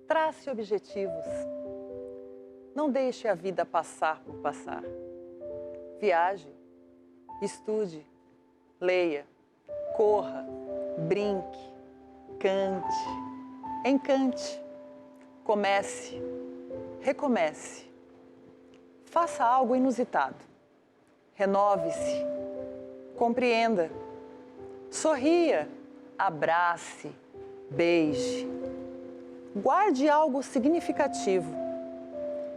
Trace objetivos. Não deixe a vida passar por passar. Viaje, estude, leia, corra, brinque, cante, encante, comece, recomece. Faça algo inusitado. Renove-se, compreenda, sorria, abrace, beije. Guarde algo significativo.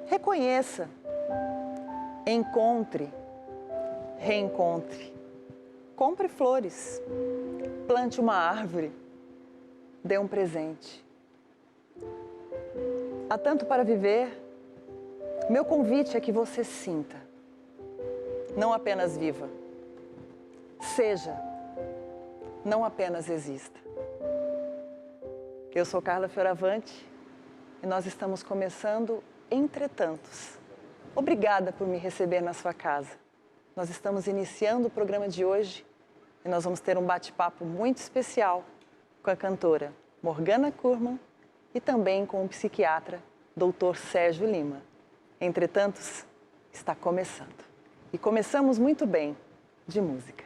Reconheça, encontre, reencontre. Compre flores, plante uma árvore, dê um presente. Há tanto para viver. Meu convite é que você sinta, não apenas viva. Seja, não apenas exista. Eu sou Carla Fioravante e nós estamos começando Entretantos. Obrigada por me receber na sua casa. Nós estamos iniciando o programa de hoje e nós vamos ter um bate-papo muito especial com a cantora Morgana Kurman e também com o psiquiatra Dr. Sérgio Lima. Entretantos, está começando. E começamos muito bem, de música.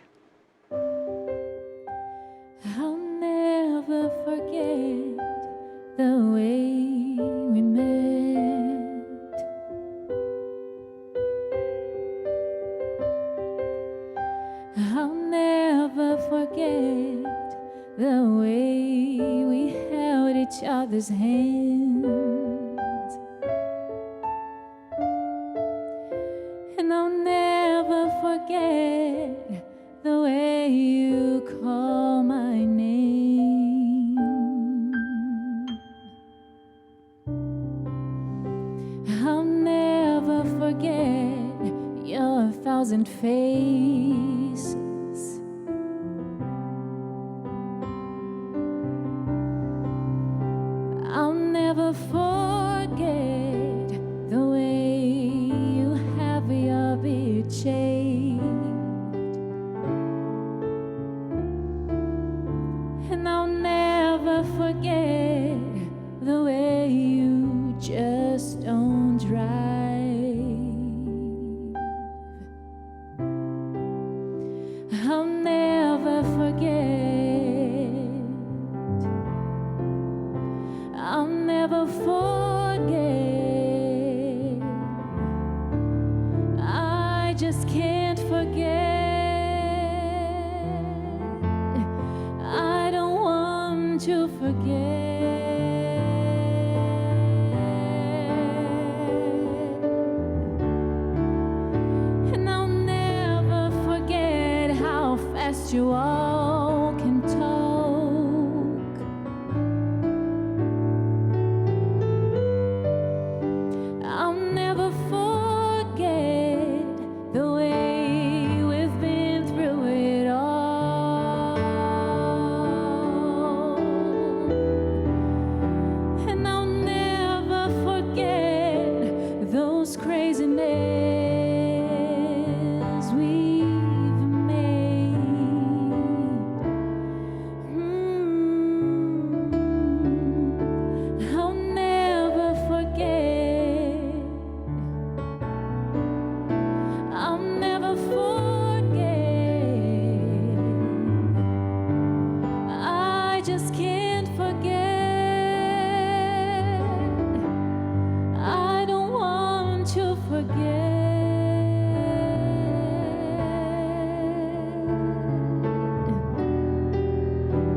I'll never forget the way we met. I'll never forget the way we held each other's hands. And I'll never forget the way you call my name. I'll never forget your thousand faces. I'll never forget the way you have your beard shaved. And I'll never forget the way you just don't drive. I'll never forget. I'll never forget. I just can't forget. I don't want to forget. And I'll never forget how fast you all can talk. I'll never forget the way we've been through it all. And I'll never forget those crazy days we've made. I'll never forget. I'll never forget. I just can't forget. I don't want to forget.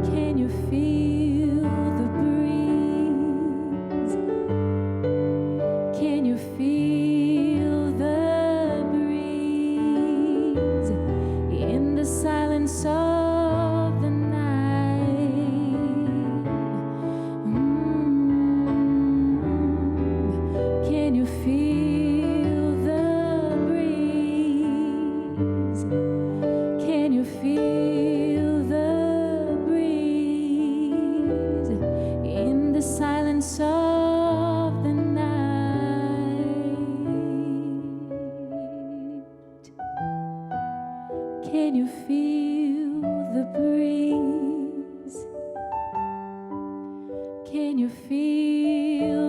Can you feel the breeze? Can you feel the breeze in the silence of the night? Can you feel the breeze? Can you feel the breeze in the silence of the night? Can you feel the breeze? Can you feel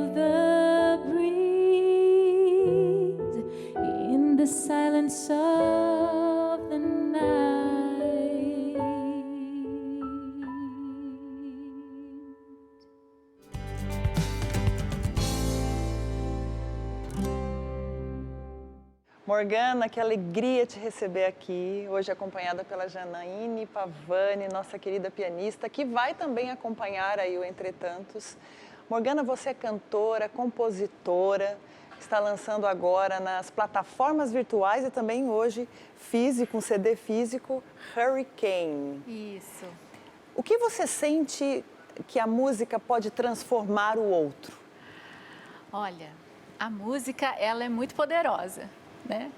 Morgana, que alegria te receber aqui, hoje acompanhada pela Janaíne Pavani, nossa querida pianista, que vai também acompanhar aí o Entretantos. Morgana, você é cantora, compositora, está lançando agora nas plataformas virtuais e também hoje físico, um CD físico, Hurricane. Isso. O que você sente que a música pode transformar o outro? Olha, a música, ela é muito poderosa, né?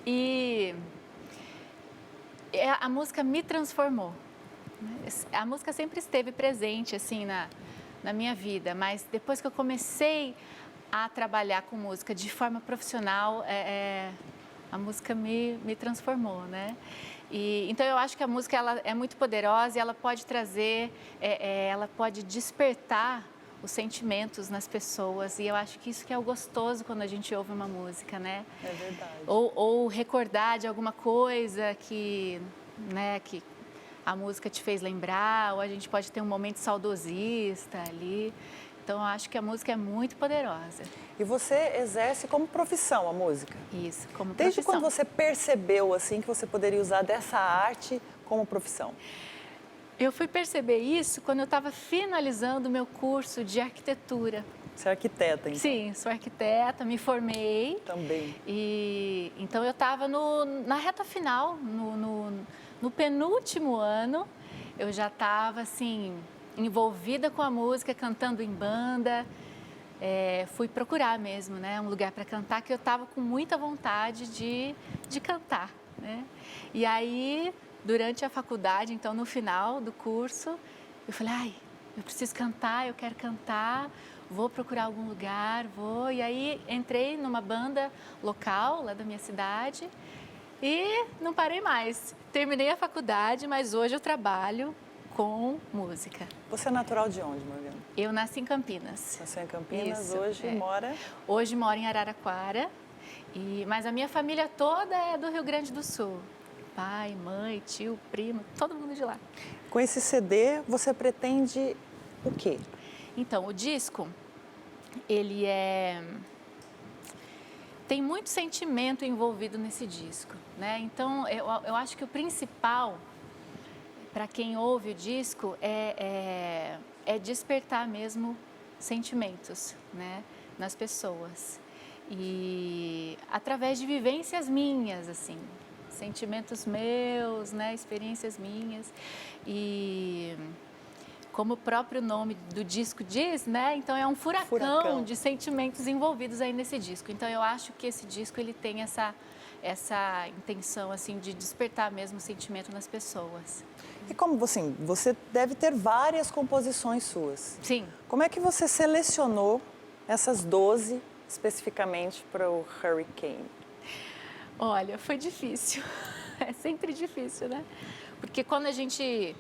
E a música me transformou. A música sempre esteve presente, assim, na minha vida, mas depois que eu comecei a trabalhar com música de forma profissional, a música me transformou, né? Então eu acho que a música ela é muito poderosa e ela pode trazer, ela pode despertar os sentimentos nas pessoas, e eu acho que isso que é o gostoso quando a gente ouve uma música, né? É verdade. Ou recordar de alguma coisa que a música te fez lembrar, ou a gente pode ter um momento saudosista ali. Então eu acho que a música é muito poderosa. E você exerce como profissão a música? Isso, como Desde profissão. quando você percebeu assim que você poderia usar dessa arte como profissão? Eu fui perceber isso quando eu estava finalizando o meu curso de arquitetura. Você é arquiteta, então? Sim, sou arquiteta, me formei. Também. E então eu estava na reta final, no penúltimo ano, eu já estava assim envolvida com a música, cantando em banda. Fui procurar mesmo, né, um lugar para cantar, que eu estava com muita vontade de cantar, né? E aí, durante a faculdade, então no final do curso, eu falei, eu preciso cantar, eu quero cantar, vou procurar algum lugar, vou. E aí entrei numa banda local lá da minha cidade e não parei mais. Terminei a faculdade, mas hoje eu trabalho com música. Você é natural de onde, Morgana? Eu nasci em Campinas. Nasceu em Campinas, Isso, hoje mora... Hoje moro em Araraquara, mas a minha família toda é do Rio Grande do Sul. Pai, mãe, tio, primo, todo mundo de lá. Com esse CD, você pretende o quê? Então, o disco, ele tem muito sentimento envolvido nesse disco, né? Então, eu acho que o principal para quem ouve o disco é despertar mesmo sentimentos, né, nas pessoas. E através de vivências minhas, assim, sentimentos meus, né, experiências minhas. E como o próprio nome do disco diz, né, então é um furacão de sentimentos envolvidos aí nesse disco. Então eu acho que esse disco ele tem essa intenção assim de despertar mesmo o sentimento nas pessoas. E como assim, você deve ter várias composições suas. Sim. Como é que você selecionou essas 12 especificamente para o Hurricane? Olha, foi difícil. É sempre difícil, né? Porque quando a gente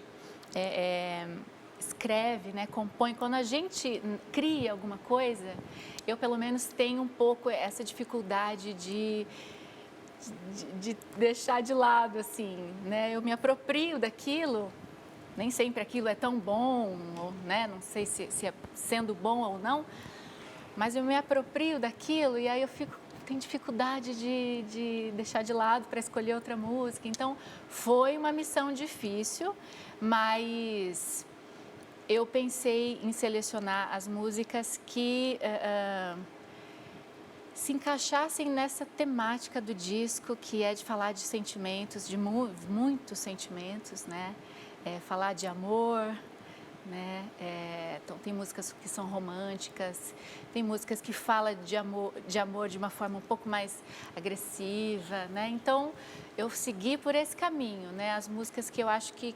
escreve, né, compõe, quando a gente cria alguma coisa, eu pelo menos tenho um pouco essa dificuldade de deixar de lado, assim, né? Eu me aproprio daquilo, nem sempre aquilo é tão bom, ou, né? Não sei se é sendo bom ou não, mas eu me aproprio daquilo e aí eu tenho dificuldade de deixar de lado para escolher outra música. Então, foi uma missão difícil, mas eu pensei em selecionar as músicas que se encaixassem nessa temática do disco, que é de falar de sentimentos, de muitos sentimentos, né? Falar de amor, né? Então, tem músicas que são românticas, tem músicas que falam de amor de uma forma um pouco mais agressiva, né? Então, eu segui por esse caminho, né? As músicas que eu acho que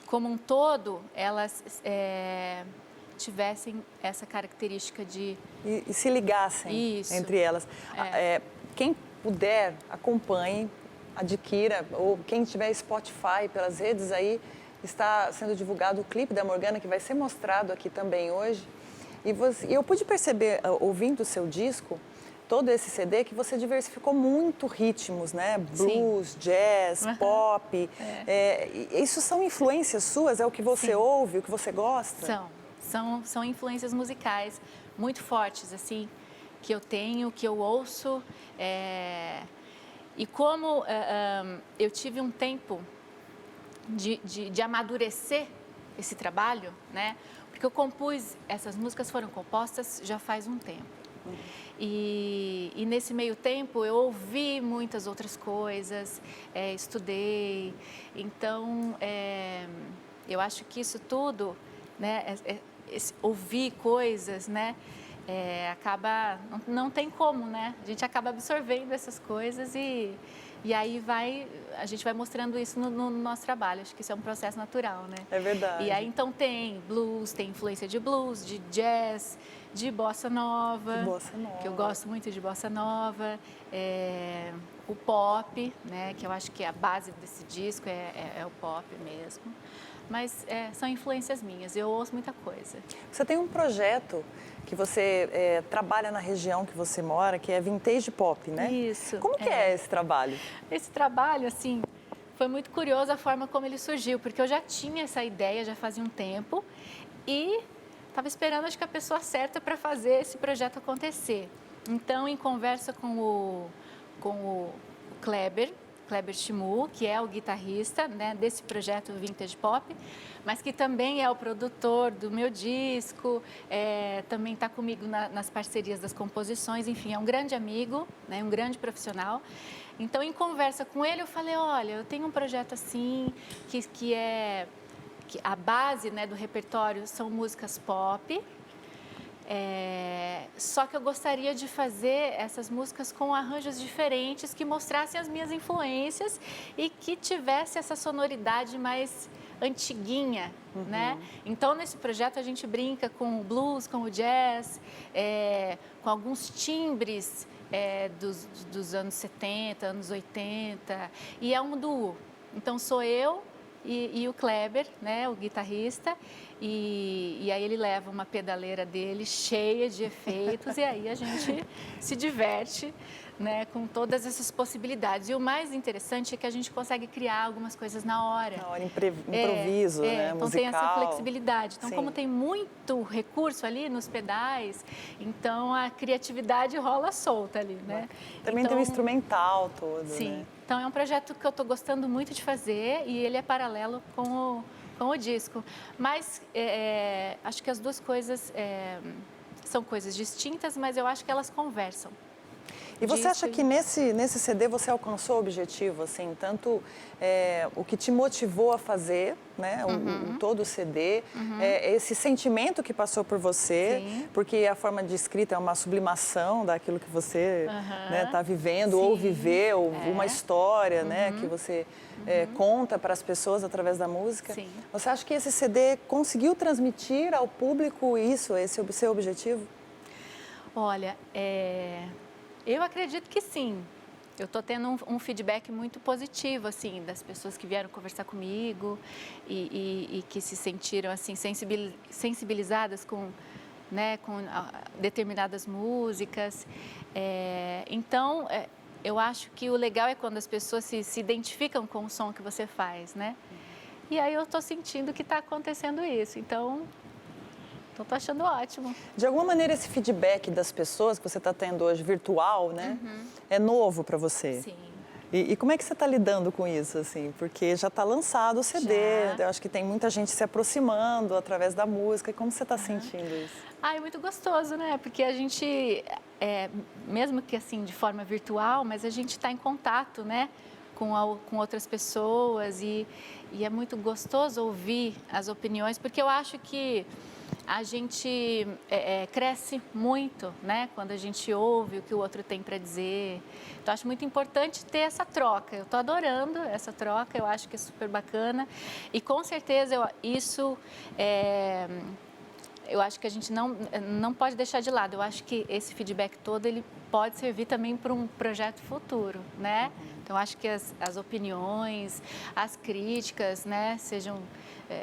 como um todo, elas tivessem essa característica de... E se ligassem entre elas. Quem puder, acompanhe, adquira, ou quem tiver Spotify pelas redes aí, está sendo divulgado o clipe da Morgana, que vai ser mostrado aqui também hoje. E eu pude perceber, ouvindo o seu disco, todo esse CD, que você diversificou muito ritmos, né? Blues, sim, jazz, pop. Isso são influências suas? É o que você ouve, o que você gosta? São influências musicais muito fortes, assim. que eu tenho, que eu ouço. E como eu tive um tempo de amadurecer esse trabalho, né? Porque eu compus, essas músicas foram compostas já faz um tempo. E nesse meio tempo eu ouvi muitas outras coisas, estudei. Então, eu acho que isso tudo, né, ouvir coisas, né, não tem como, né? A gente acaba absorvendo essas coisas e aí a gente vai mostrando isso no nosso trabalho. Acho que isso é um processo natural, né? É verdade. E aí então tem blues, tem influência de blues, de jazz, de bossa nova. De bossa nova. Que eu gosto muito de bossa nova. O pop, né? Que eu acho que a base desse disco é o pop mesmo. Mas são influências minhas, eu ouço muita coisa. Você tem um projeto que você trabalha na região que você mora, que é Vintage Pop, né? Isso. Como que é esse trabalho? Esse trabalho, assim, foi muito curioso a forma como ele surgiu, porque eu já tinha essa ideia já fazia um tempo e estava esperando, acho que a pessoa certa para fazer esse projeto acontecer. Então, em conversa com o Kleber Shimu, que é o guitarrista, né, desse projeto Vintage Pop, mas que também é o produtor do meu disco, também está comigo nas parcerias das composições, enfim, é um grande amigo, né, um grande profissional. Então, em conversa com ele, eu falei, olha, eu tenho um projeto assim, que a base, né, do repertório são músicas pop, só que eu gostaria de fazer essas músicas com arranjos diferentes que mostrassem as minhas influências e que tivesse essa sonoridade mais antiguinha, né? Então, nesse projeto a gente brinca com o blues, com o jazz, com alguns timbres dos anos 70, anos 80, e é um duo. Então, sou eu e o Kleber, né, o guitarrista, e aí ele leva uma pedaleira dele cheia de efeitos e aí a gente se diverte, né, com todas essas possibilidades. E o mais interessante é que a gente consegue criar algumas coisas na hora. Na hora, improviso, né, então musical. Tem essa flexibilidade. Então, Sim. como tem muito recurso ali nos pedais, então a criatividade rola solta ali, né? Também então, tem o instrumental todo, sim. né? Então, é um projeto que eu estou gostando muito de fazer e ele é paralelo com o disco. Mas acho que as duas coisas são coisas distintas, mas eu acho que elas conversam. E você acha que nesse CD você alcançou o objetivo, assim, tanto o que te motivou a fazer, né, todo o CD, esse sentimento que passou por você, Sim. porque a forma de escrita é uma sublimação daquilo que você está vivendo, Sim. ou viveu, uma história, né, que você conta para as pessoas através da música. Sim. Você acha que esse CD conseguiu transmitir ao público isso, esse seu objetivo? Olha, eu acredito que sim. Eu estou tendo um feedback muito positivo, assim, das pessoas que vieram conversar comigo e que se sentiram, assim, sensibilizadas com determinadas músicas. Então, eu acho que o legal é quando as pessoas se identificam com o som que você faz, né? E aí eu estou sentindo que está acontecendo isso. Então, estou achando ótimo. De alguma maneira, esse feedback das pessoas que você está tendo hoje, virtual, né? É novo para você? Sim. E como é que você está lidando com isso, assim? Porque já está lançado o CD, eu acho que tem muita gente se aproximando através da música. E como você está sentindo isso? É muito gostoso, né? Porque a gente, mesmo que assim, de forma virtual, mas a gente está em contato, né? Com outras pessoas e é muito gostoso ouvir as opiniões, porque eu acho que a gente cresce muito, né? Quando a gente ouve o que o outro tem para dizer. Então, acho muito importante ter essa troca. Eu estou adorando essa troca, eu acho que é super bacana. E, com certeza, eu acho que a gente não pode deixar de lado. Eu acho que esse feedback todo, ele pode servir também para um projeto futuro, né? Então, acho que as opiniões, as críticas, né, sejam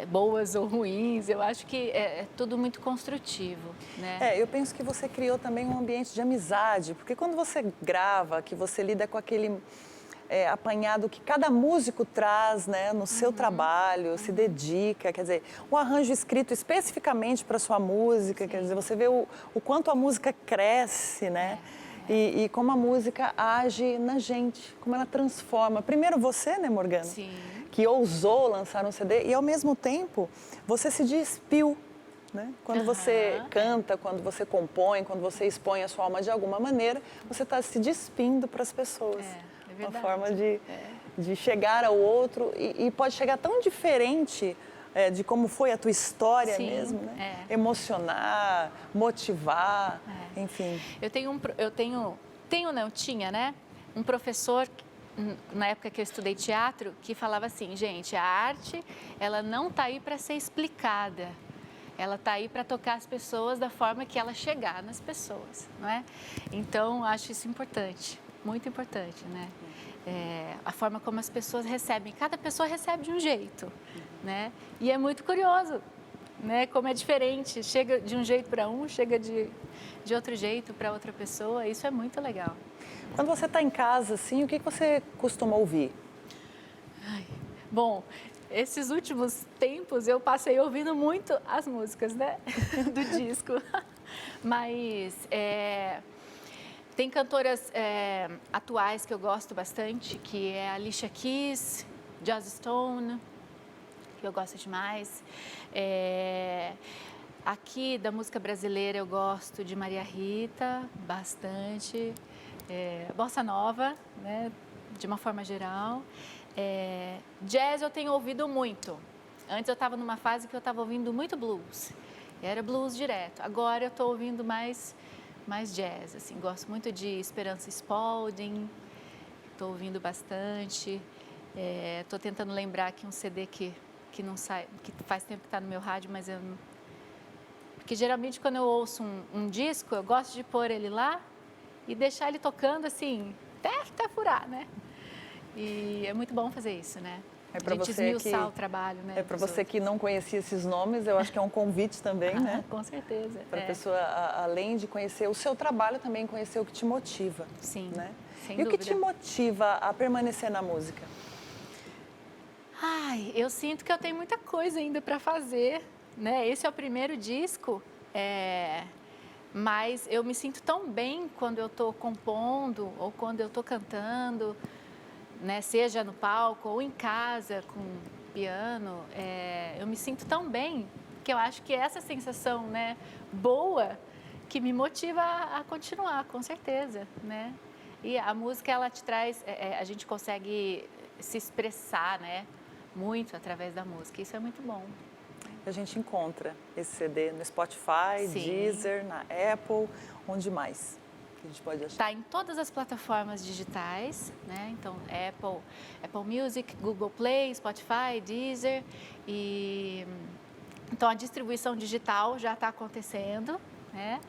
boas ou ruins, eu acho que é tudo muito construtivo, né? Eu penso que você criou também um ambiente de amizade, porque quando você grava, que você lida com apanhado que cada músico traz, né, no seu trabalho, se dedica, quer dizer, o arranjo escrito especificamente para sua música, quer dizer, você vê o quanto a música cresce, né? E como a música age na gente, como ela transforma. Primeiro você, né, Morgana? Sim. Que ousou lançar um CD e, ao mesmo tempo, você se despiu, né? Quando você canta, quando você compõe, quando você expõe a sua alma de alguma maneira, você está se despindo para as pessoas. É verdade. Uma forma de chegar ao outro e pode chegar tão diferente de como foi a tua história mesmo, né? Emocionar, motivar, enfim. Eu tinha, né? Um professor, na época que eu estudei teatro, que falava assim, gente, a arte, ela não está aí para ser explicada. Ela está aí para tocar as pessoas da forma que ela chegar nas pessoas, não é? Então, acho isso importante, muito importante, né? A forma como as pessoas recebem, cada pessoa recebe de um jeito, né? E é muito curioso, né? Como é diferente, chega de um jeito para um, chega de outro jeito para outra pessoa, isso é muito legal. Quando você está em casa, assim, o que você costuma ouvir? Bom, esses últimos tempos eu passei ouvindo muito as músicas, né, do disco. Mas tem cantoras atuais que eu gosto bastante, que é a Alicia Keys, Joss Stone, que eu gosto demais. Aqui da música brasileira eu gosto de Maria Rita, bastante. Bossa Nova, né, de uma forma geral. Jazz eu tenho ouvido muito. Antes eu estava numa fase que eu estava ouvindo muito blues. Era blues direto. Agora eu estou ouvindo mais jazz. Assim, gosto muito de Esperança Spalding. Estou ouvindo bastante. Estou tentando lembrar aqui um CD que não sai, que faz tempo que está no meu rádio, mas eu não... Porque geralmente quando eu ouço um disco, eu gosto de pôr ele lá e deixar ele tocando assim, até furar, né? E é muito bom fazer isso, né? Para a gente esmiuçar o trabalho, né? Para você que não conhecia esses nomes, eu acho que é um convite também, né? Com certeza. Para a pessoa, além de conhecer o seu trabalho, também conhecer o que te motiva. Sim, né? sem dúvida. E o que te motiva a permanecer na música? Eu sinto que eu tenho muita coisa ainda para fazer, né? Esse é o primeiro disco, mas eu me sinto tão bem quando eu estou compondo ou quando eu estou cantando, né? Seja no palco ou em casa com piano, eu me sinto tão bem que eu acho que é essa sensação, né, boa que me motiva a continuar, com certeza, né? E a música, ela te traz, a gente consegue se expressar, né, muito através da música, isso é muito bom. A gente encontra esse CD no Spotify, Deezer, na Apple, onde mais que a gente pode achar? Está em todas as plataformas digitais, né? Então, Apple Music, Google Play, Spotify, Deezer. Então, a distribuição digital já está acontecendo, né?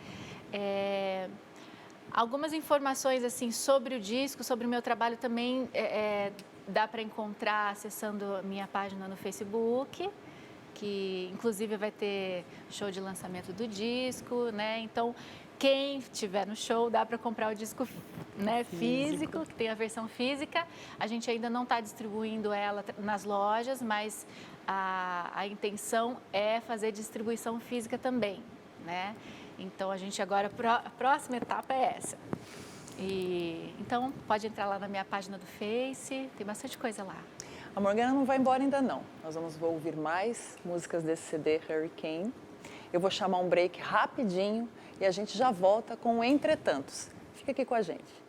Algumas informações assim sobre o disco, sobre o meu trabalho também dá para encontrar acessando a minha página no Facebook, que inclusive vai ter show de lançamento do disco, né? Então, quem estiver no show, dá para comprar o disco, né, físico, que tem a versão física. A gente ainda não está distribuindo ela nas lojas, mas a intenção é fazer distribuição física também, né? Então, a gente agora, a próxima etapa é essa. Então, pode entrar lá na minha página do Face, tem bastante coisa lá. A Morgana não vai embora ainda não. Nós vamos ouvir mais músicas desse CD, Hurricane. Eu vou chamar um break rapidinho e a gente já volta com o Entretantos. Fica aqui com a gente.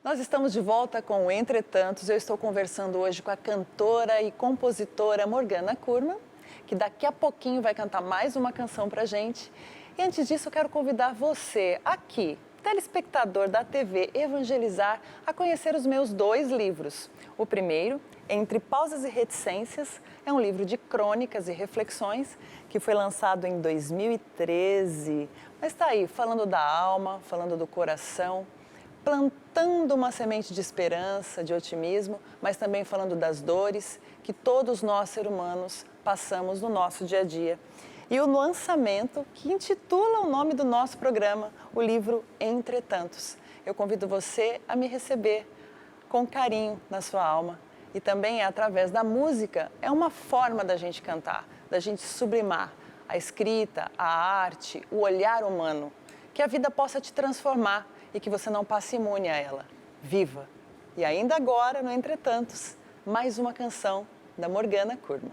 Nós estamos de volta com o Entretantos. Eu estou conversando hoje com a cantora e compositora Morgana Kurman, que daqui a pouquinho vai cantar mais uma canção pra gente. E antes disso, eu quero convidar você aqui, telespectador da TV Evangelizar, a conhecer os meus 2 livros. O primeiro, Entre Pausas e Reticências, é um livro de crônicas e reflexões que foi lançado em 2013. Mas está aí, falando da alma, falando do coração, plantando uma semente de esperança, de otimismo, mas também falando das dores que todos nós, seres humanos, passamos no nosso dia a dia. E o lançamento que intitula o nome do nosso programa, o livro Entretantos. Eu convido você a me receber com carinho na sua alma. E também através da música, é uma forma da gente cantar, da gente sublimar a escrita, a arte, o olhar humano. Que a vida possa te transformar e que você não passe imune a ela. Viva! E ainda agora, no Entretantos, mais uma canção da Morgana Kurman.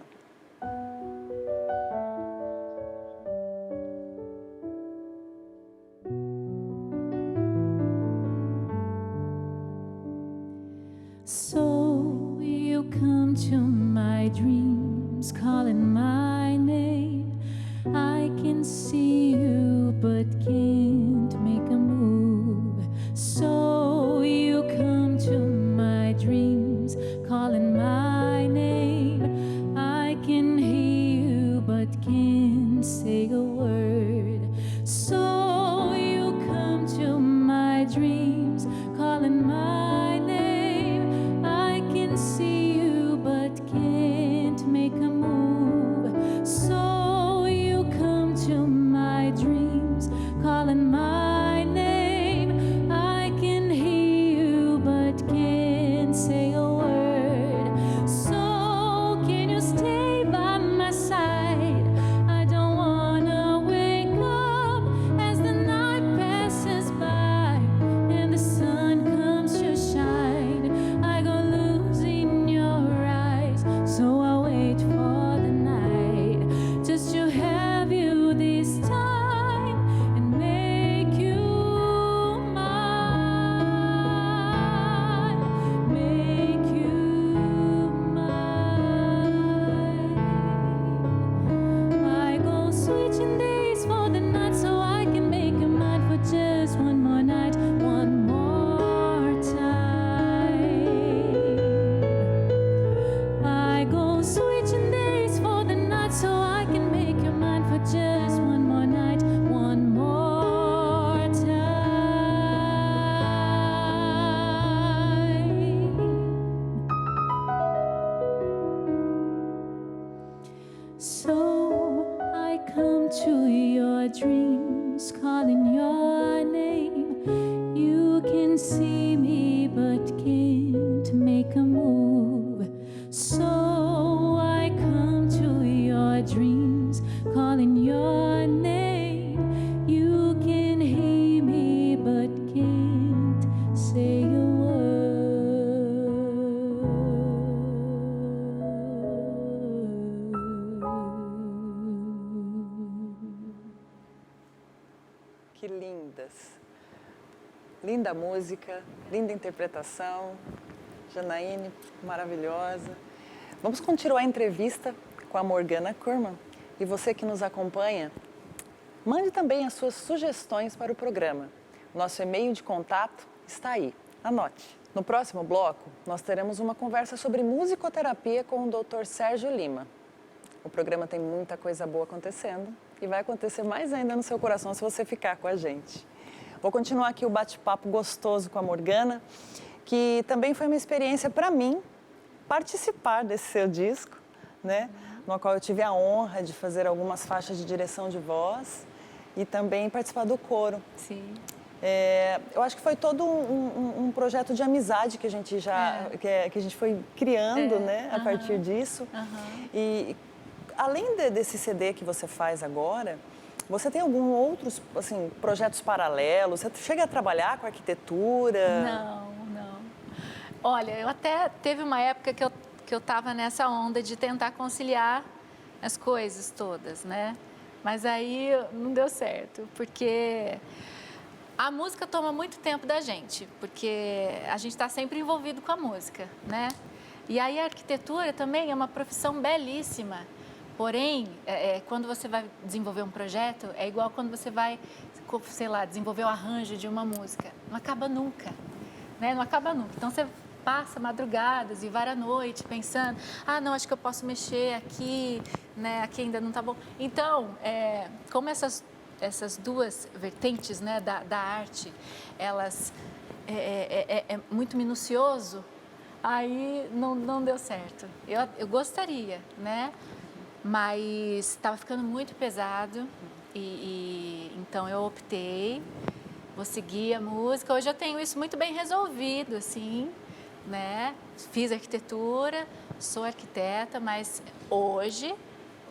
So you come to my dreams, calling my name. I can see you, but can't make a move. So you come to my dreams, calling my name. I can hear you, but can't say a word. So you come to my dreams, calling my name. I can see you, but can't make a move. So you come to my dreams, calling my name. I can hear you, but can't say a word. So can you stay by my side? I don't wanna wake up as the night passes by and the sun comes to shine. I go losing your eyes, so I wait for the night just to have you this time and make you mine, make you mine. I go switching days for the night so I can make you mine for just one more night, one more time. I go switching days for the night so I can make you mine for just one more night, one more time. So I come to your dreams, calling your name. You can see me, but can't make a move. So I come to your dreams, calling your name. You can hear me, but can't say a word. Que lindas! Linda música, linda interpretação. Janaíne, maravilhosa. Vamos continuar a entrevista com a Morgana Kurman. E você que nos acompanha, mande também as suas sugestões para o programa. Nosso e-mail de contato está aí. Anote. No próximo bloco, nós teremos uma conversa sobre musicoterapia com o Dr. Sérgio Lima. O programa tem muita coisa boa acontecendo e vai acontecer mais ainda no seu coração se você ficar com a gente. Vou continuar aqui o bate-papo gostoso com a Morgana, que também foi uma experiência para mim participar desse seu disco, né? No qual eu tive a honra de fazer algumas faixas de direção de voz e também participar do coro. Sim. Eu acho que foi todo um projeto de amizade que a gente que a gente foi criando, né? A partir disso. E além desse CD que você faz agora, você tem algum outros assim, projetos paralelos? Você chega a trabalhar com arquitetura? Não. Olha, eu até teve uma época que eu estava nessa onda de tentar conciliar as coisas todas, né? Mas aí não deu certo, porque a música toma muito tempo da gente, porque a gente está sempre envolvido com a música, né? E aí a arquitetura também é uma profissão belíssima. Porém, quando você vai desenvolver um projeto, é igual quando você vai, sei lá, desenvolver o arranjo de uma música. Não acaba nunca, né? Não acaba nunca. Então, você passa madrugadas e vara à noite pensando, não, acho que eu posso mexer aqui, né? Aqui ainda não tá bom. Então, como essas essas duas vertentes, né, da arte, elas é muito minucioso, aí não deu certo. Eu gostaria, né? Mas estava ficando muito pesado e então eu optei, vou seguir a música. Hoje eu tenho isso muito bem resolvido, assim, né? Fiz arquitetura, sou arquiteta, mas hoje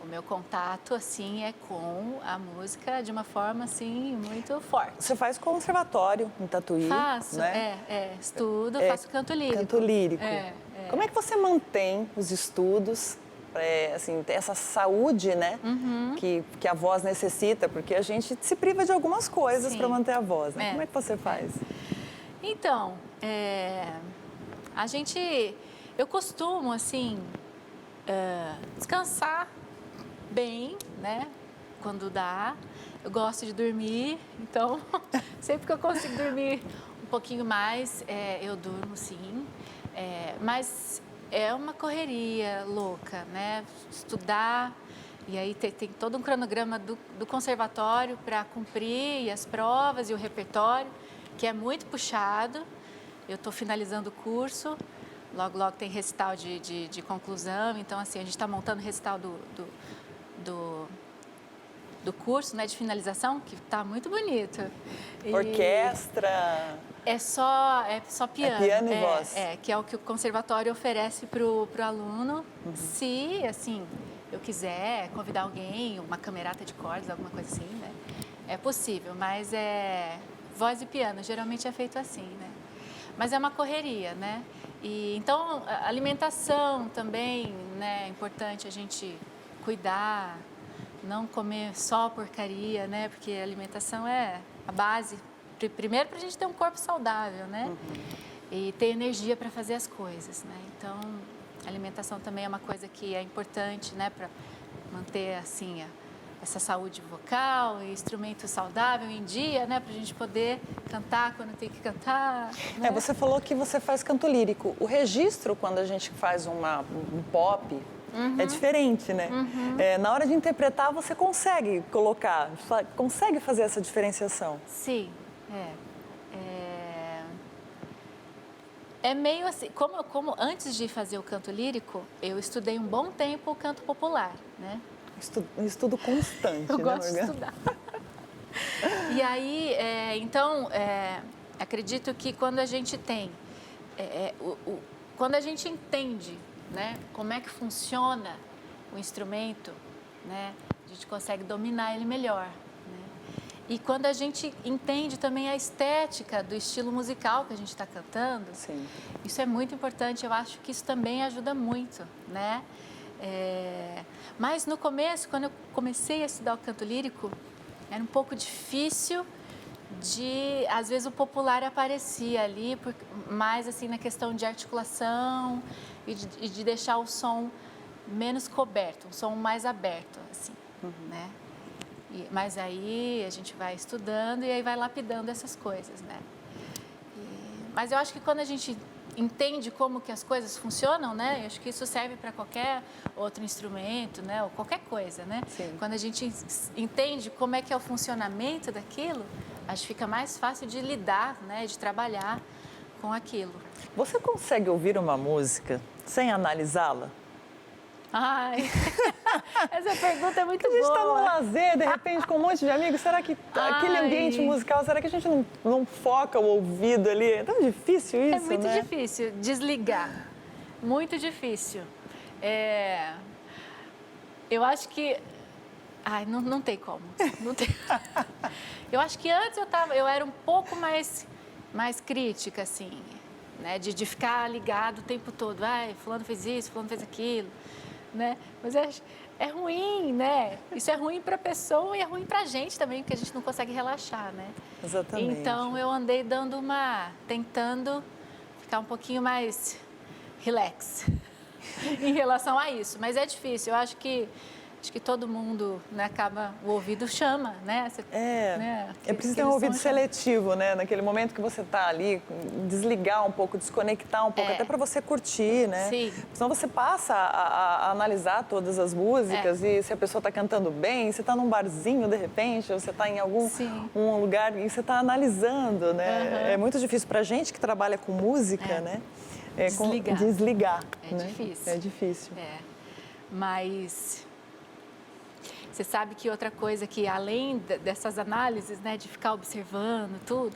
o meu contato, assim, é com a música de uma forma, assim, muito forte. Você faz conservatório em Tatuí, Faço, né? estudo, faço canto lírico. Canto lírico. Como é que você mantém os estudos, assim, ter essa saúde, né? Que a voz necessita, porque a gente se priva de algumas coisas para manter a voz, né? Como é que você faz? Então, eu costumo, assim, descansar bem, né? Quando dá. Eu gosto de dormir, então sempre que eu consigo dormir um pouquinho mais, eu durmo, sim. Mas é uma correria louca, né? Estudar, e aí tem todo um cronograma do conservatório para cumprir, e as provas e o repertório, que é muito puxado. Eu estou finalizando o curso, logo tem recital de conclusão, então assim, a gente está montando o recital do curso, né, de finalização, que está muito bonito. Orquestra? É só piano. É piano e voz. Que é o que o conservatório oferece para o aluno. Se, assim, eu quiser convidar alguém, uma camerata de cordas, alguma coisa assim, né? É possível, mas voz e piano, geralmente é feito assim, né? Mas é uma correria, né? E, então, a alimentação também, né? É importante a gente cuidar, não comer só porcaria, né? Porque a alimentação é a base, primeiro para a gente ter um corpo saudável, né? E ter energia para fazer as coisas, né? Então, a alimentação também é uma coisa que é importante, né? Para manter, assim, essa saúde vocal e instrumento saudável em dia, né? Para a gente poder cantar quando tem que cantar. Né? Você falou que você faz canto lírico. O registro, quando a gente faz um pop, é diferente, né? Na hora de interpretar, você consegue consegue fazer essa diferenciação. Sim, é meio assim, como antes de fazer o canto lírico, eu estudei um bom tempo o canto popular, né? Estudo constante, eu né, gosto de Morgana? estudar. E aí, então, acredito que quando a gente tem, quando a gente entende, né, como é que funciona o instrumento, né, a gente consegue dominar ele melhor. Né? E quando a gente entende também a estética do estilo musical que a gente está cantando, Sim. Isso é muito importante. Eu acho que isso também ajuda muito, né? Mas no começo, quando eu comecei a estudar o canto lírico, era um pouco difícil às vezes o popular aparecia ali, mais assim na questão de articulação e de deixar o som menos coberto, um som mais aberto, assim, né? Mas aí a gente vai estudando e aí vai lapidando essas coisas, né? Mas eu acho que quando a gente entende como que as coisas funcionam, né? Eu acho que isso serve para qualquer outro instrumento, né? Ou qualquer coisa, né? Sim. Quando a gente entende como é que é o funcionamento daquilo, acho que fica mais fácil de lidar, né? De trabalhar com aquilo. Você consegue ouvir uma música sem analisá-la? Ai, essa pergunta é muito boa. A gente está no lazer, de repente, com um monte de amigos. Será que aquele ambiente musical, será que a gente não foca o ouvido ali? É tão difícil isso, né? É muito difícil desligar. Muito difícil. Eu acho que... Ai, não tem como. Não tem... Eu acho que antes eu era um pouco mais crítica, assim, né? De ficar ligado o tempo todo. Ai, fulano fez isso, fulano fez aquilo. Né? Mas é ruim, né? Isso é ruim para a pessoa e é ruim para a gente também, porque a gente não consegue relaxar, né? Exatamente. Então, eu andei tentando ficar um pouquinho mais relax em relação a isso. Mas é difícil, eu acho que acho que todo mundo, né, acaba, o ouvido chama, né? É preciso ter um ouvido som seletivo, né? Naquele momento que você está ali, desligar um pouco, desconectar um pouco, até para você curtir, né? Sim. Senão você passa a analisar todas as músicas e se a pessoa está cantando bem, você está num barzinho de repente, ou você está em algum um lugar e você está analisando, né? É muito difícil para a gente que trabalha com música, né? Desligar. É difícil. É difícil. Mas você sabe que outra coisa que, além dessas análises, né, de ficar observando tudo,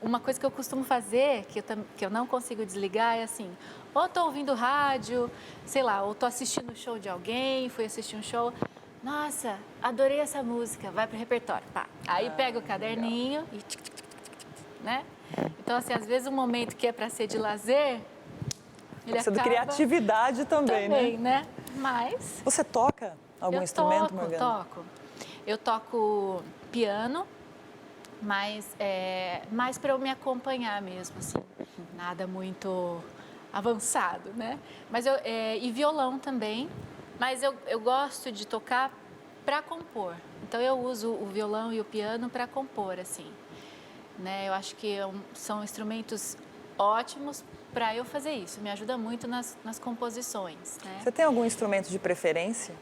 uma coisa que eu costumo fazer, que eu não consigo desligar, é assim, ou estou ouvindo rádio, sei lá, ou estou assistindo um show de alguém, fui assistir um show, nossa, adorei essa música, vai para o repertório, pá. Aí pega o caderninho e né? Então, assim, às vezes um momento que é para ser de lazer, ele precisa acaba... de criatividade também, né? Mas... Você toca algum instrumento, Morgana? Toco. Eu toco piano, mas mais para eu me acompanhar mesmo, assim. Nada muito avançado, né? Mas e violão também, mas eu gosto de tocar para compor. Então, eu uso o violão e o piano para compor, assim. Né? Eu acho que são instrumentos ótimos para eu fazer isso. Me ajuda muito nas composições. Né? Você tem algum instrumento de preferência?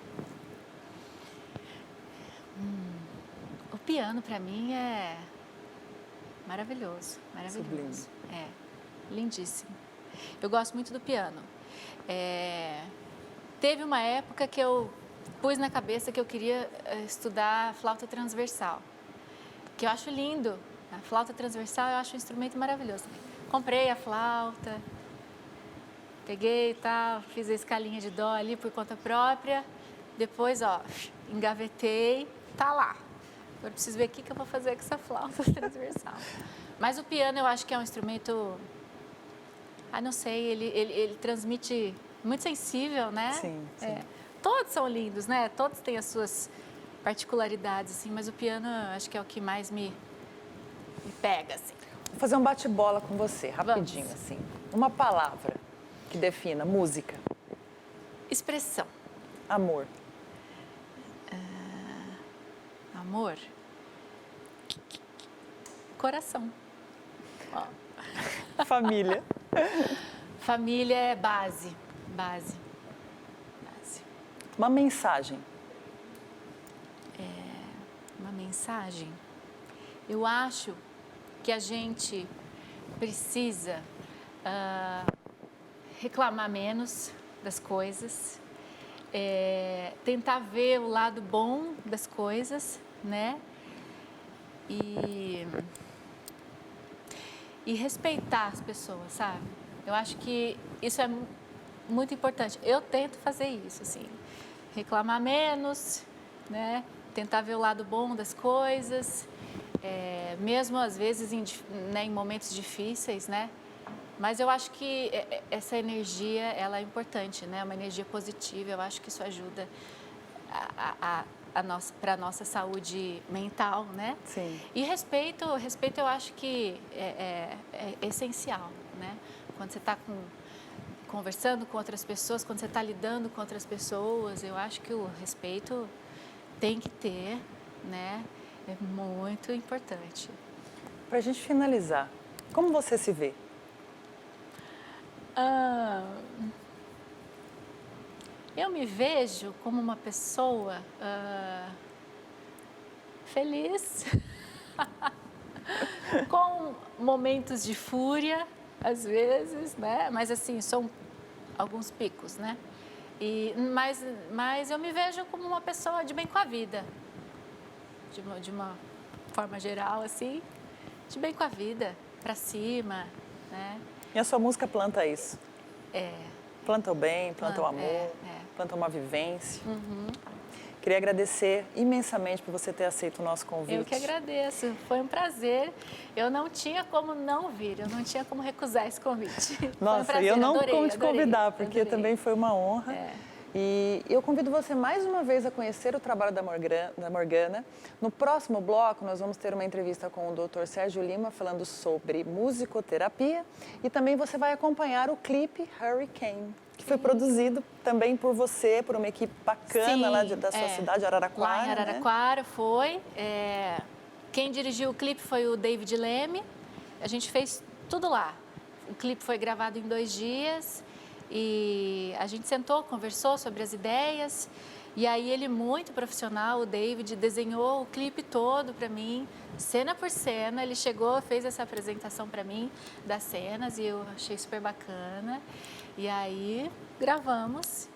O piano, para mim, é maravilhoso. Sublime. Lindíssimo. Eu gosto muito do piano. Teve uma época que eu pus na cabeça que eu queria estudar flauta transversal, que eu acho lindo. A flauta transversal eu acho um instrumento maravilhoso. Comprei a flauta, peguei e tal, fiz a escalinha de dó ali por conta própria. Depois, engavetei, tá lá. Agora preciso ver o que eu vou fazer com essa flauta transversal. Mas o piano eu acho que é um instrumento, não sei, ele transmite, muito sensível, né? Sim. Todos são lindos, né? Todos têm as suas particularidades, assim, mas o piano eu acho que é o que mais me pega, assim. Vou fazer um bate-bola com você, rapidinho, Vamos. assim. Uma palavra que defina música. Expressão. Amor. Amor. Coração. Família. Família é base. Uma mensagem. Uma mensagem. Eu acho que a gente precisa reclamar menos das coisas, tentar ver o lado bom das coisas, né? E respeitar as pessoas, sabe? Eu acho que isso é muito importante. Eu tento fazer isso, assim, reclamar menos, né? Tentar ver o lado bom das coisas. Mesmo às vezes em momentos difíceis, né? Mas eu acho que essa energia, ela é importante, né? Uma energia positiva, eu acho que isso ajuda para a nossa saúde mental, né? Sim. E respeito eu acho que é essencial, né? Quando você está conversando com outras pessoas, quando você está lidando com outras pessoas, eu acho que o respeito tem que ter, né? É muito importante. Para a gente finalizar, como você se vê? Eu me vejo como uma pessoa feliz, com momentos de fúria, às vezes, né? Mas assim, são alguns picos, né? Mas eu me vejo como uma pessoa de bem com a vida. De uma forma geral, assim, de bem com a vida, pra cima, né? E a sua música planta isso? Planta o bem, planta o amor, planta uma vivência. Queria agradecer imensamente por você ter aceito o nosso convite. Eu que agradeço, foi um prazer. Eu não tinha como não vir, eu não tinha como recusar esse convite. Nossa, foi um prazer, eu não adorei, como te convidar, porque adorei. também foi uma honra. E eu convido você mais uma vez a conhecer o trabalho da Morgana. No próximo bloco, nós vamos ter uma entrevista com o Dr. Sérgio Lima falando sobre musicoterapia e também você vai acompanhar o clipe Hurricane, que foi produzido também por você, por uma equipe bacana lá da sua cidade, Araraquara. Lá em Araraquara, né? Foi. Quem dirigiu o clipe foi o David Leme. A gente fez tudo lá. O clipe foi gravado em 2 dias. E a gente sentou, conversou sobre as ideias, e aí ele, muito profissional, o David, desenhou o clipe todo para mim, cena por cena. Ele chegou, fez essa apresentação para mim das cenas e eu achei super bacana. E aí gravamos.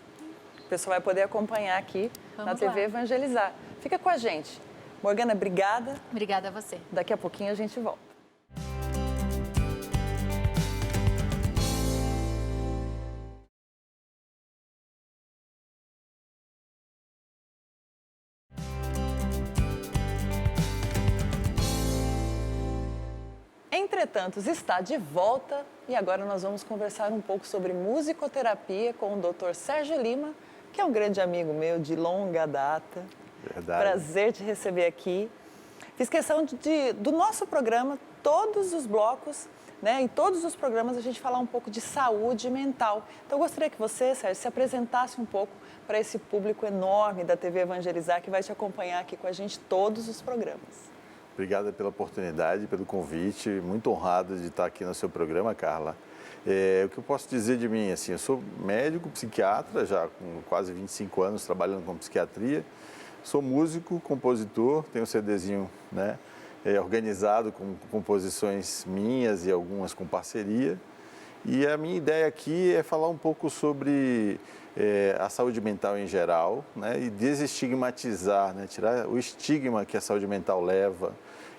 O pessoal vai poder acompanhar aqui na TV Evangelizar. Fica com a gente. Morgana, obrigada. Obrigada a você. Daqui a pouquinho a gente volta. Entretanto, está de volta e agora nós vamos conversar um pouco sobre musicoterapia com o Dr. Sérgio Lima, que é um grande amigo meu de longa data. Verdade. Prazer te receber aqui. Fiz questão do nosso programa, todos os blocos, né, em todos os programas a gente falar um pouco de saúde mental. Então eu gostaria que você, Sérgio, se apresentasse um pouco para esse público enorme da TV Evangelizar que vai te acompanhar aqui com a gente todos os programas. Obrigada pela oportunidade, pelo convite. Muito honrado de estar aqui no seu programa, Carla. O que eu posso dizer de mim? Assim, eu sou médico, psiquiatra, já com quase 25 anos trabalhando com psiquiatria. Sou músico, compositor, tenho um CDzinho, né, organizado com composições minhas e algumas com parceria. E a minha ideia aqui é falar um pouco sobre a saúde mental em geral, né, e desestigmatizar, né, tirar o estigma que a saúde mental leva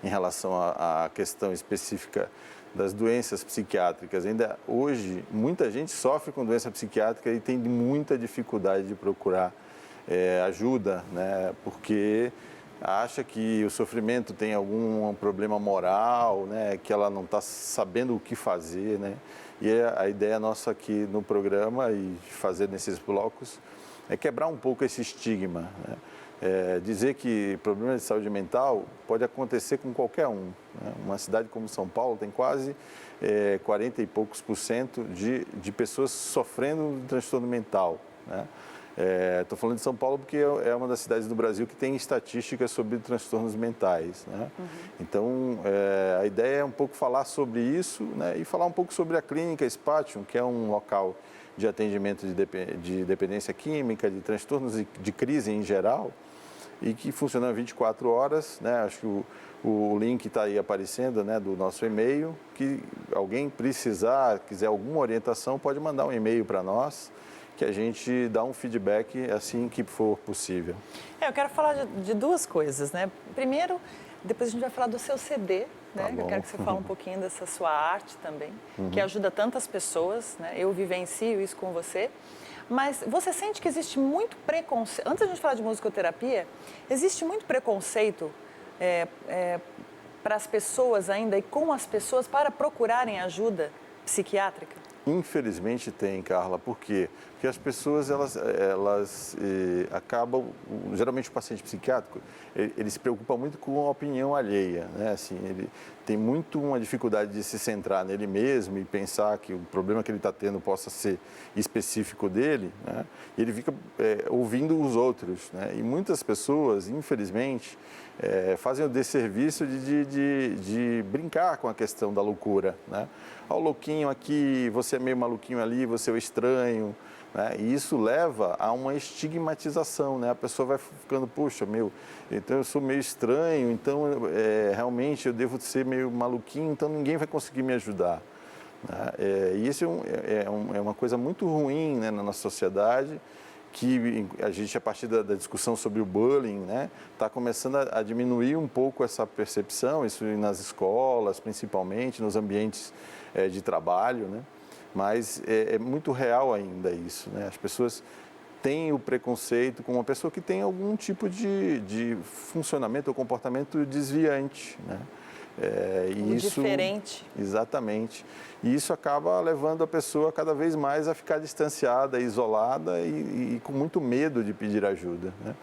em relação à questão específica das doenças psiquiátricas. Ainda hoje, muita gente sofre com doença psiquiátrica e tem muita dificuldade de procurar ajuda, né, porque acha que o sofrimento tem algum problema moral, né, que ela não está sabendo o que fazer, né? E a ideia nossa aqui no programa e fazer nesses blocos é quebrar um pouco esse estigma, né? Dizer que problemas de saúde mental pode acontecer com qualquer um, né? Uma cidade como São Paulo tem quase 40 e poucos % de pessoas sofrendo de transtorno mental, né? Estou falando de São Paulo porque é uma das cidades do Brasil que tem estatísticas sobre transtornos mentais, né? Uhum. Então, a ideia é um pouco falar sobre isso, né? E falar um pouco sobre a clínica Spatium, que é um local de atendimento de dependência química, de transtornos de crise em geral, e que funciona 24 horas, né? Acho que o link está aí aparecendo, né, do nosso e-mail, que alguém precisar, quiser alguma orientação, pode mandar um e-mail para nós, que a gente dá um feedback assim que for possível. Eu quero falar de 2 coisas, né? Primeiro, depois a gente vai falar do seu CD, né? Tá, eu quero que você fale um pouquinho dessa sua arte também, que ajuda tantas pessoas, né? Eu vivencio isso com você. Mas você sente que existe muito preconceito, antes da gente falar de musicoterapia, existe muito preconceito para as pessoas ainda e com as pessoas para procurarem ajuda psiquiátrica? Infelizmente tem, Carla. Por quê? Porque as pessoas, elas acabam, geralmente o paciente psiquiátrico, ele se preocupa muito com a opinião alheia, né? Assim, ele tem muito uma dificuldade de se centrar nele mesmo e pensar que o problema que ele está tendo possa ser específico dele, né? E ele fica ouvindo os outros, né? E muitas pessoas, infelizmente, fazem o desserviço de brincar com a questão da loucura, né? Ó, o louquinho aqui, você é meio maluquinho ali, você é o estranho, né? E isso leva a uma estigmatização, né? A pessoa vai ficando, poxa, então eu sou meio estranho, então realmente eu devo ser meio maluquinho, então ninguém vai conseguir me ajudar, né? E isso é uma coisa muito ruim, né, na nossa sociedade, que a gente, a partir da discussão sobre o bullying, né, está começando a diminuir um pouco essa percepção, isso nas escolas, principalmente, nos ambientes de trabalho, né? Mas é muito real ainda isso, né? As pessoas têm o preconceito com uma pessoa que tem algum tipo de funcionamento ou comportamento desviante, né? E o diferente. Exatamente. E isso acaba levando a pessoa cada vez mais a ficar distanciada, isolada e com muito medo de pedir ajuda, né?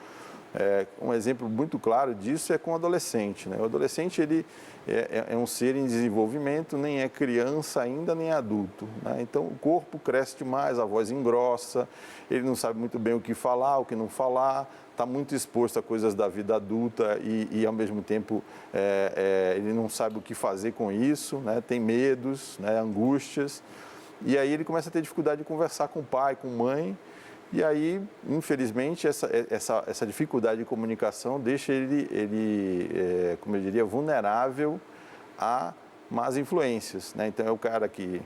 Um exemplo muito claro disso é com o adolescente, né? O adolescente ele é um ser em desenvolvimento, nem é criança ainda, nem é adulto, né? Então o corpo cresce demais, a voz engrossa, ele não sabe muito bem o que falar, o que não falar, está muito exposto a coisas da vida adulta e ao mesmo tempo ele não sabe o que fazer com isso, né? Tem medos, né? Angústias, e aí ele começa a ter dificuldade de conversar com o pai, com a mãe. E aí, infelizmente, essa dificuldade de comunicação deixa ele, como eu diria, vulnerável a más influências, né? Então, é o cara que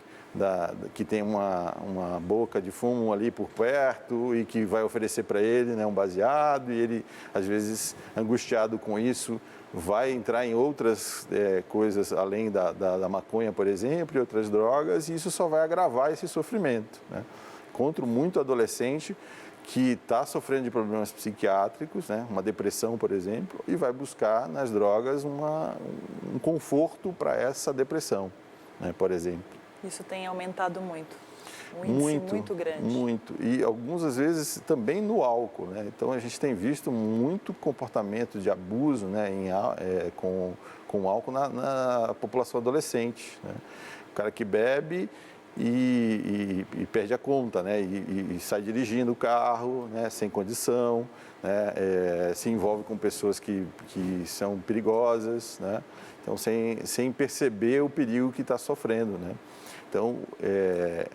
tem uma boca de fumo ali por perto e que vai oferecer para ele, né, um baseado, e ele, às vezes, angustiado com isso, vai entrar em outras coisas além da maconha, por exemplo, e outras drogas, e isso só vai agravar esse sofrimento, né? Encontro muito adolescente que está sofrendo de problemas psiquiátricos, né? Uma depressão, por exemplo, e vai buscar nas drogas um conforto para essa depressão, né? Por exemplo. Isso tem aumentado muito. Um índice muito grande. Muito. E algumas vezes também no álcool, né? Então a gente tem visto muito comportamento de abuso, né, com álcool na população adolescente, né? O cara que bebe e perde a conta, né? E sai dirigindo o carro, né? Sem condição, né? Se envolve com pessoas que são perigosas, né? Então, sem perceber o perigo que está sofrendo, né? Então,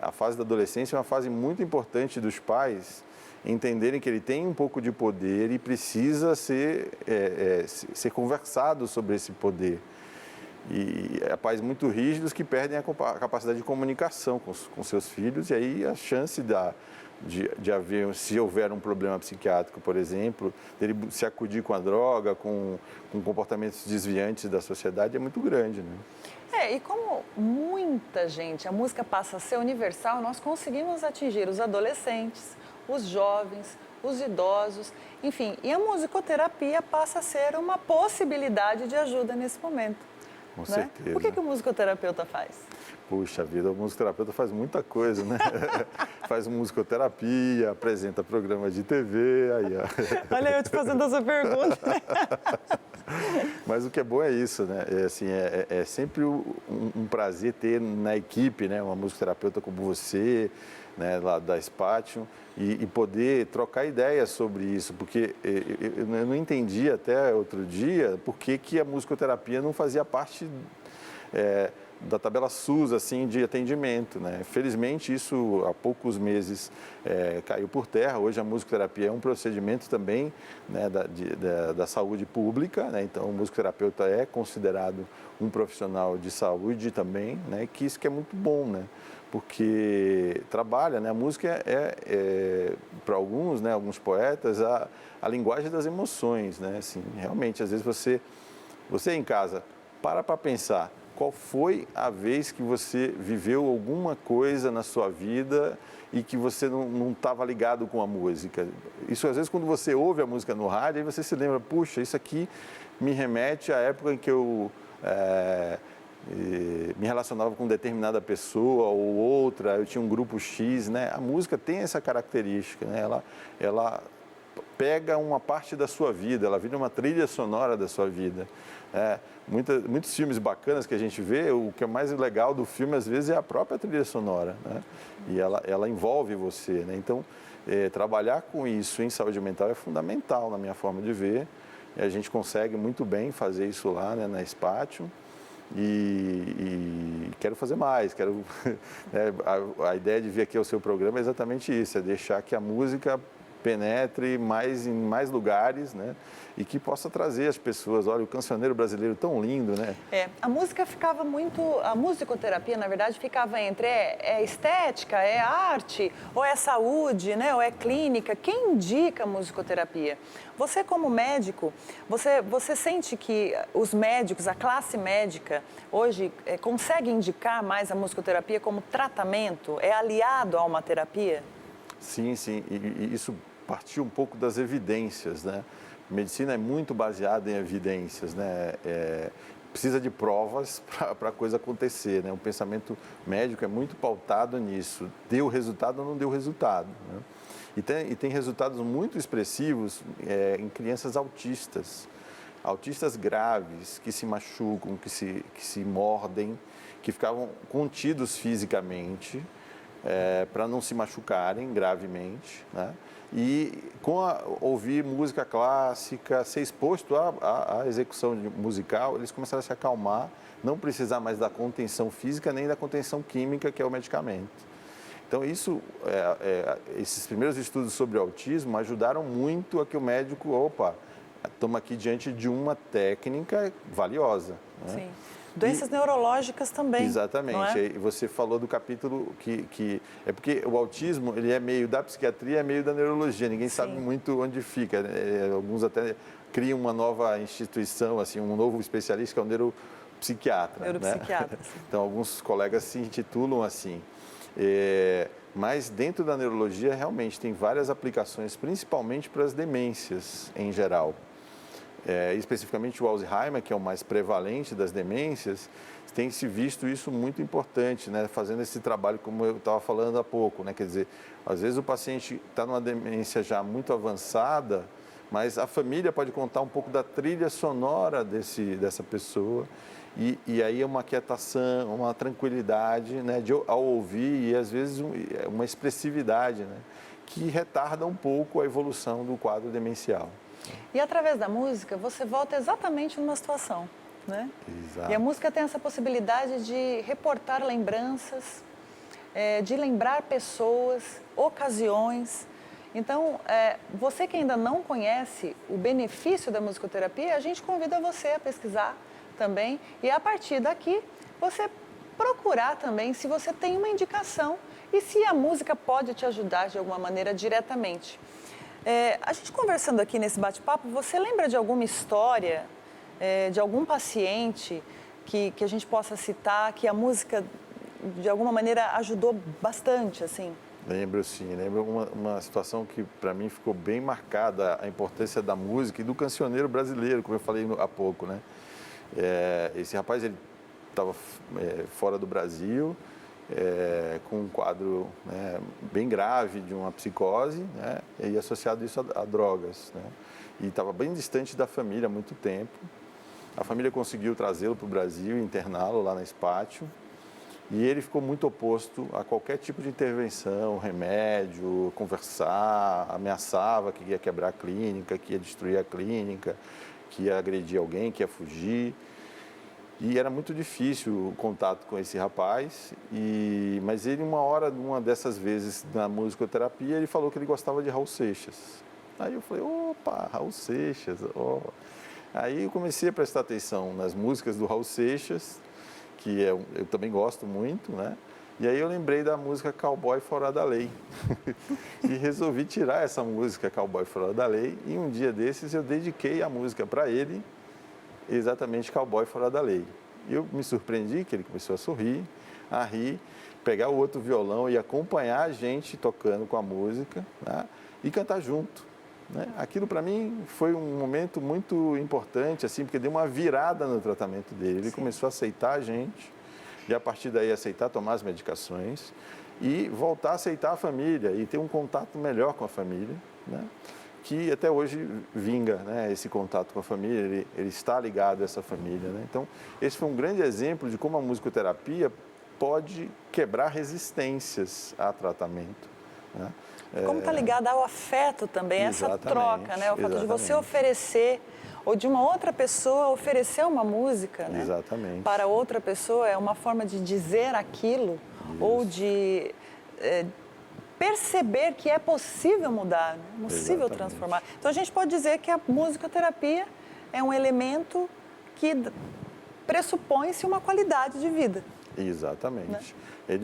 a fase da adolescência é uma fase muito importante dos pais entenderem que ele tem um pouco de poder e precisa ser conversado sobre esse poder. E pais muito rígidos que perdem a capacidade de comunicação com seus filhos, e aí a chance de haver, se houver um problema psiquiátrico, por exemplo, dele se acudir com a droga, com comportamentos desviantes da sociedade é muito grande, né? E como muita gente, a música passa a ser universal, nós conseguimos atingir os adolescentes, os jovens, os idosos, enfim, e a musicoterapia passa a ser uma possibilidade de ajuda nesse momento. Com né? certeza. O que o musicoterapeuta faz? Puxa vida, o musicoterapeuta faz muita coisa, né? Faz musicoterapia, apresenta programas de TV, aí, ó. Olha eu te fazendo essa pergunta. Mas o que é bom é isso, né? É sempre um prazer ter na equipe, né, uma musicoterapeuta como você, né, lá da Spatium, e poder trocar ideias sobre isso, porque eu não entendi até outro dia por que a musicoterapia não fazia parte da tabela SUS, assim, de atendimento, né? Felizmente, isso há poucos meses caiu por terra. Hoje a musicoterapia é um procedimento também, né, da saúde pública, né? Então o musicoterapeuta é considerado um profissional de saúde também, né? Que isso que é muito bom, né? Porque trabalha, né? A música para alguns, né, alguns poetas, a linguagem das emoções, né? Assim, realmente, às vezes você em casa para pensar qual foi a vez que você viveu alguma coisa na sua vida e que você não estava ligado com a música. Isso, às vezes, quando você ouve a música no rádio, aí você se lembra, puxa, isso aqui me remete à época em que eu me relacionava com determinada pessoa ou outra, eu tinha um grupo X, né? A música tem essa característica, né? Ela pega uma parte da sua vida, ela vira uma trilha sonora da sua vida. Muitos filmes bacanas que a gente vê, o que é mais legal do filme, às vezes, é a própria trilha sonora, né? E ela envolve você, né? Então, trabalhar com isso em saúde mental é fundamental, na minha forma de ver. E a gente consegue muito bem fazer isso lá, né, na Spatium. E quero fazer mais, a ideia de vir aqui ao seu programa é exatamente isso, é deixar que a música penetre em mais lugares, né? E que possa trazer as pessoas, olha, o cancioneiro brasileiro tão lindo, né? A música ficava muito, a musicoterapia, na verdade, ficava entre estética, arte, ou é saúde, né? Ou é clínica. Quem indica a musicoterapia? Você, como médico, você sente que os médicos, a classe médica, hoje, consegue indicar mais a musicoterapia como tratamento? É aliado a uma terapia? Sim, e isso partiu um pouco das evidências, né? A medicina é muito baseada em evidências, né? precisa de provas para a coisa acontecer, né? O pensamento médico é muito pautado nisso. Deu resultado ou não deu resultado, né? E tem resultados muito expressivos em crianças autistas. Autistas graves, que se machucam, que se mordem, que ficavam contidos fisicamente, para não se machucarem gravemente, né? E ouvir música clássica, ser exposto à execução musical, eles começaram a se acalmar, não precisar mais da contenção física nem da contenção química, que é o medicamento. Então, esses primeiros estudos sobre autismo ajudaram muito a que o médico, estamos aqui diante de uma técnica valiosa, né? Sim. Doenças neurológicas também. Exatamente. Não é? E você falou do capítulo que é porque o autismo ele é meio da psiquiatria, é meio da neurologia. Ninguém sabe muito onde fica, né? Alguns até criam uma nova instituição, assim, um novo especialista que é o neuropsiquiatra. Neuropsiquiatra. Né? Então, alguns colegas se intitulam assim. Mas dentro da neurologia realmente tem várias aplicações, principalmente para as demências em geral. Especificamente o Alzheimer, que é o mais prevalente das demências, tem se visto isso muito importante, né? Fazendo esse trabalho, como eu estava falando há pouco, né? Quer dizer, às vezes o paciente está numa demência já muito avançada, mas a família pode contar um pouco da trilha sonora dessa pessoa e aí é uma quietação, uma tranquilidade, né? Ao ouvir e às vezes uma expressividade, né? Que retarda um pouco a evolução do quadro demencial. E através da música, você volta exatamente numa situação, né? Exato. E a música tem essa possibilidade de reportar lembranças, de lembrar pessoas, ocasiões. Então, você que ainda não conhece o benefício da musicoterapia, a gente convida você a pesquisar também. E a partir daqui, você procurar também se você tem uma indicação e se a música pode te ajudar de alguma maneira diretamente. A gente conversando aqui nesse bate-papo, você lembra de alguma história, de algum paciente que a gente possa citar, que a música, de alguma maneira, ajudou bastante, assim? Lembro sim, lembro uma situação que para mim ficou bem marcada, a importância da música e do cancioneiro brasileiro, como eu falei há pouco, né? Esse rapaz, ele estava fora do Brasil, com um quadro, né, bem grave de uma psicose, né, e associado isso a drogas, né, e estava bem distante da família há muito tempo. A família conseguiu trazê-lo para o Brasil, interná-lo lá na Espátio, e ele ficou muito oposto a qualquer tipo de intervenção, remédio, conversar, ameaçava que ia quebrar a clínica, que ia destruir a clínica, que ia agredir alguém, que ia fugir. E era muito difícil o contato com esse rapaz, mas ele, uma dessas vezes na musicoterapia, ele falou que ele gostava de Raul Seixas. Aí eu falei, opa, Raul Seixas, ó. Aí eu comecei a prestar atenção nas músicas do Raul Seixas, que eu também gosto muito, né? E aí eu lembrei da música Cowboy Fora da Lei. E resolvi tirar essa música Cowboy Fora da Lei, e um dia desses eu dediquei a música para ele, exatamente Cowboy Fora da Lei. E eu me surpreendi que ele começou a sorrir, a rir, pegar o outro violão e acompanhar a gente tocando com a música, né? E cantar junto, né? Aquilo para mim foi um momento muito importante, assim, porque deu uma virada no tratamento dele. Ele começou a aceitar a gente e a partir daí aceitar tomar as medicações e voltar a aceitar a família e ter um contato melhor com a família, né? Que até hoje vinga, né, esse contato com a família, ele está ligado a essa família, né? Então, esse foi um grande exemplo de como a musicoterapia pode quebrar resistências a tratamento, né? Como está ligada ao afeto também, essa troca, né? O fato de você oferecer, ou de uma outra pessoa oferecer uma música, né? Exatamente. Para outra pessoa, é uma forma de dizer aquilo, ou de perceber que é possível mudar, né? É possível transformar. Então, a gente pode dizer que a musicoterapia é um elemento que pressupõe-se uma qualidade de vida. Exatamente. Né?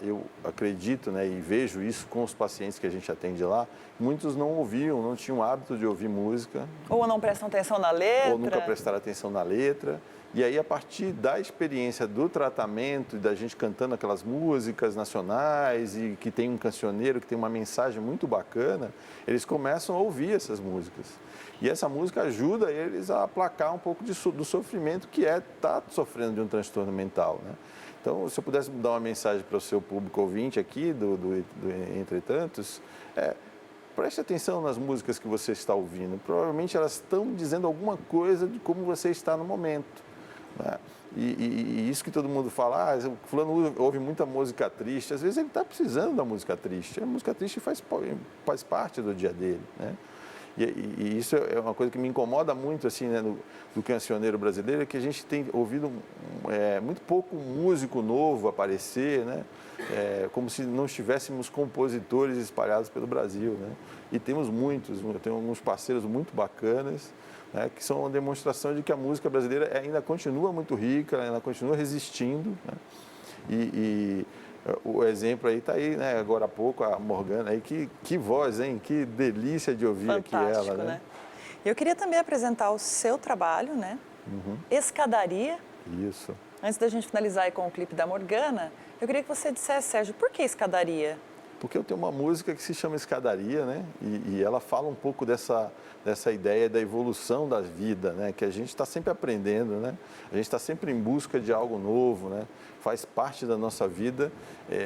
Eu acredito, né, e vejo isso com os pacientes que a gente atende lá, muitos não ouviam, não tinham hábito de ouvir música. Ou não prestam atenção na letra. Ou nunca prestaram atenção na letra. E aí, a partir da experiência do tratamento, da gente cantando aquelas músicas nacionais e que tem um cancioneiro, que tem uma mensagem muito bacana, eles começam a ouvir essas músicas. E essa música ajuda eles a aplacar um pouco do sofrimento que é estar sofrendo de um transtorno mental, né? Então, se eu pudesse dar uma mensagem para o seu público ouvinte aqui, do Entre Tantos, preste atenção nas músicas que você está ouvindo. Provavelmente elas estão dizendo alguma coisa de como você está no momento, né? E isso que todo mundo fala, fulano ouve muita música triste, às vezes ele está precisando da música triste. A música triste faz parte do dia dele, né? E isso é uma coisa que me incomoda muito assim, né, do cancioneiro brasileiro, é que a gente tem ouvido muito pouco músico novo aparecer, né? Como se não tivéssemos compositores espalhados pelo Brasil, né? E temos muitos, tem alguns parceiros muito bacanas, né, que são uma demonstração de que a música brasileira ainda continua muito rica, ainda continua resistindo, né? O exemplo aí está aí, né? Agora há pouco, a Morgana aí, que voz, hein? Que delícia de ouvir aqui ela, né? Eu queria também apresentar o seu trabalho, né? Escadaria. Isso. Antes da gente finalizar aí com o clipe da Morgana, eu queria que você dissesse, Sérgio, por que escadaria? Porque eu tenho uma música que se chama Escadaria, né? E ela fala um pouco dessa ideia da evolução da vida, né? Que a gente está sempre aprendendo, né? A gente está sempre em busca de algo novo, né? Faz parte da nossa vida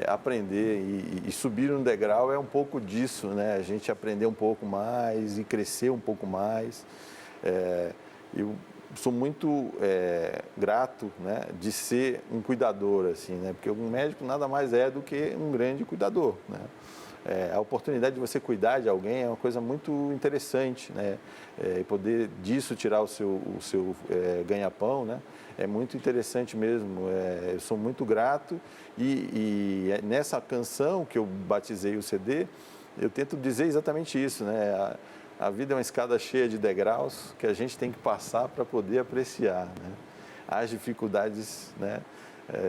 aprender e subir um degrau é um pouco disso, né? A gente aprender um pouco mais e crescer um pouco mais. Eu sou muito grato, né, de ser um cuidador, assim, né? Porque um médico nada mais é do que um grande cuidador, né? A oportunidade de você cuidar de alguém é uma coisa muito interessante, né? E poder disso tirar o seu ganha-pão, né? É muito interessante mesmo. Eu sou muito grato e nessa canção que eu batizei o CD, eu tento dizer exatamente isso, né? A vida é uma escada cheia de degraus que a gente tem que passar para poder apreciar, né? As dificuldades, né,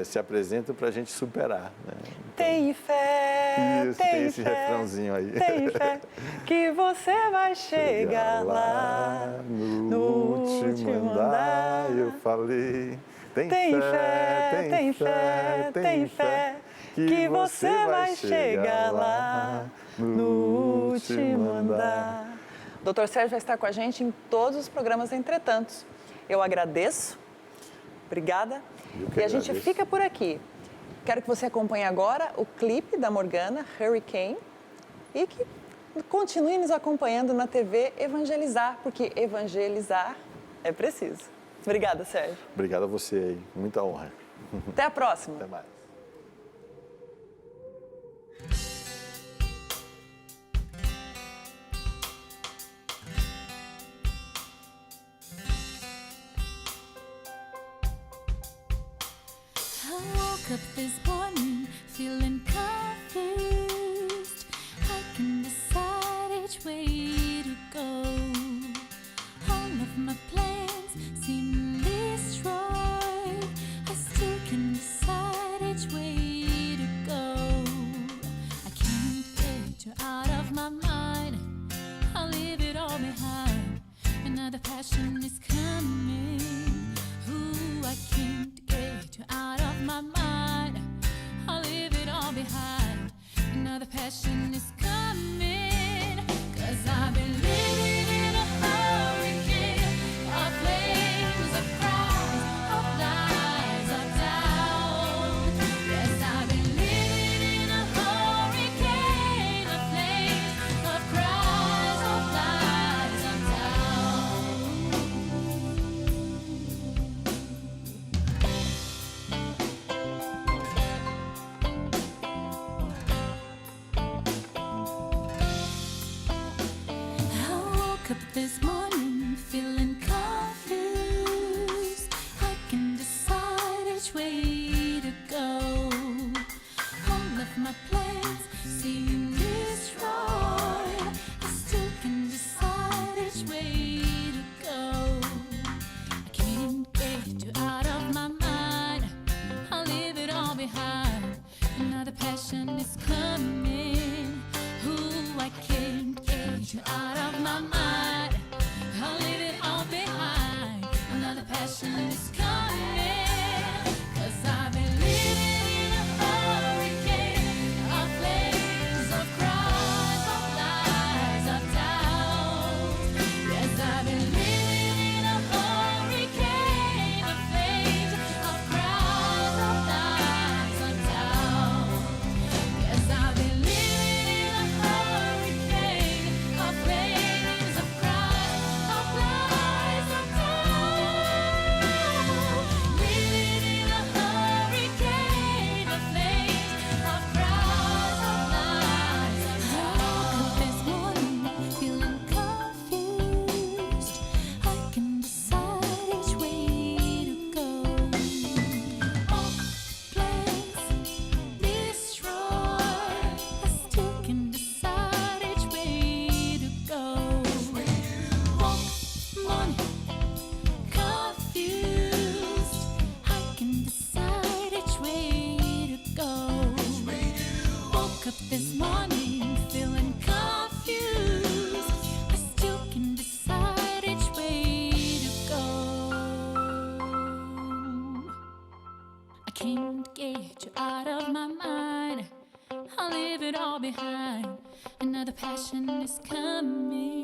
se apresentam para a gente superar, né? Então, tem fé, isso, tem esse refrãozinho aí. Tem fé que você vai chegar lá no último andar. Eu falei, tem fé, tem fé, tem fé que você vai chegar lá no último andar. Dr. Sérgio vai estar com a gente em todos os programas Entretantos. Eu agradeço, obrigada. E a gente fica por aqui. Quero que você acompanhe agora o clipe da Morgana, Hurricane, e que continue nos acompanhando na TV Evangelizar, porque evangelizar é preciso. Obrigada, Sérgio. Obrigado a você aí, muita honra. Até a próxima. Até mais. Up this morning, feeling confused. I can decide which way to go. All of my plans seem destroyed. I still can decide which way to go. I can't get you out of my mind. I'll leave it all behind. Another passion is coming. Ooh, I can't get you out of my mind. I'll leave it all behind. Another passion is coming. 'Cause I've been living in a hurricane of flames, of cries, of lies, of doubt. Yes, I've been living in a hurricane of flames, of cries, of lies, of doubt. passion is coming. Ooh, I can't get you out of my mind. I'll leave it all behind. Another passion is coming. 'Cause I've been living in a hurricane of flames, of cries, of lies, of doubt. Yes, I've been living in a hurricane of flames, of cries, of lies, of doubt. Yes, I've been living in a hurricane of flames, of cries, of lies, of doubt. Living in a hurricane of flames, of cries, of lies, of doubt. I woke up this morning feeling confused. I can decide which way to go. All plans destroyed. I still can decide which way to go. Woke morning confused. I can decide which way to go. Woke up this morning feeling confused. I still can decide which way to go. I can't get you out of my mind. I'll leave it all behind. Another passion is coming.